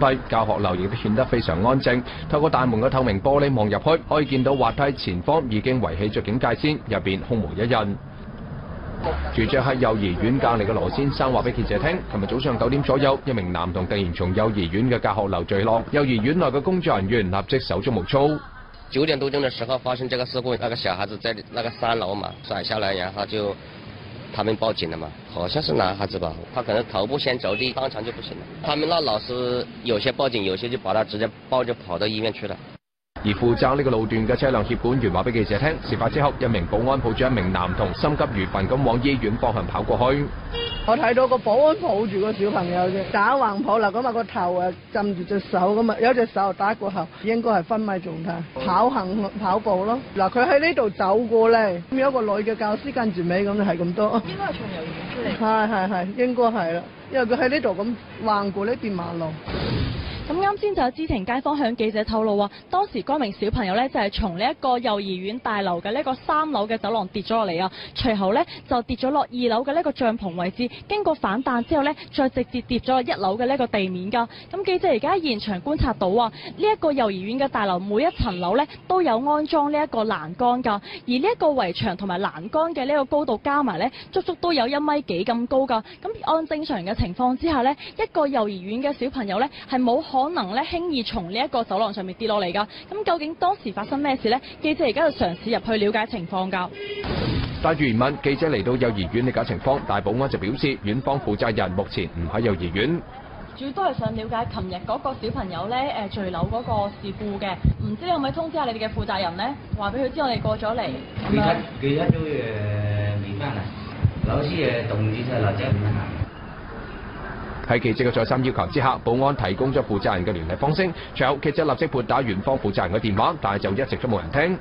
揮，教學樓亦都顯得非常安靜。透過大門嘅透明玻璃望入去，可以見到滑梯前方已經圍起咗警戒線，入邊空無一人。住著喺幼兒園隔離嘅羅先生話俾記者聽，琴日早上9點左右，一名男童突然從幼兒園嘅教學樓墜落，幼兒園內嘅工作人員立即手足無措。9點多鐘的時候發生這個事故，那個小孩子在那個3樓嘛摔下來，然後就他們報警了嘛，好像是男孩子吧，他可能頭部先着地，當場就不行了。他們那老師有些報警，有些就把他直接抱就跑到醫院去了。而負責呢個路段嘅車輛協管員話俾記者聽，事發之後，一名保安抱住一名男童，心急如焚咁往醫院方向跑過去。我睇到個保安抱住個小朋友啫，打橫抱啦，咁啊個頭啊浸住隻手咁啊，有隻手打過後，應該係昏迷狀態，跑步咯。嗱，佢喺呢度走過嚟，咁有個女嘅教師跟住尾，咁就係咁多。應該係從幼兒園出嚟。係，應該係啦，因為佢喺呢度咁橫過呢邊馬路。咁啱先就有知情街坊向記者透露話，當時嗰名小朋友呢就係從呢一個幼兒園大樓嘅呢個3樓嘅走廊跌咗落嚟啊，隨後呢就跌咗落2樓嘅呢個帳篷位置，經過反彈之後呢，再直接跌咗落1樓嘅呢個地面㗎。咁記者而家喺現場觀察到啊，呢一個幼兒園嘅大樓每一層樓呢都有安裝呢一個欄杆㗎，而呢一個圍牆同埋欄杆嘅呢個高度加埋呢，足足都有1米幾咁高㗎。咁按正常嘅情況之下呢，一個幼兒園嘅小朋友呢係冇可能咧輕易從呢一個走廊上面跌落嚟㗎。咁究竟當時發生咩事呢？記者而家就嘗試入去了解情況㗎。帶住疑問，記者嚟到幼兒園理解情況，但保安就表示，院方負責人目前唔喺幼兒園。主要都係想了解琴日嗰個小朋友咧墜樓嗰個事故嘅，唔知你可唔可以通知下你哋嘅負責人呢？話俾佢知我哋過咗嚟。佢一早未翻嚟，老師動議就立即唔翻嚟。喺記者嘅再三要求之下，保安提供咗負責人嘅聯繫方式，隨後記者立即撥打園方負責人嘅電話，但係就一直都冇人聽。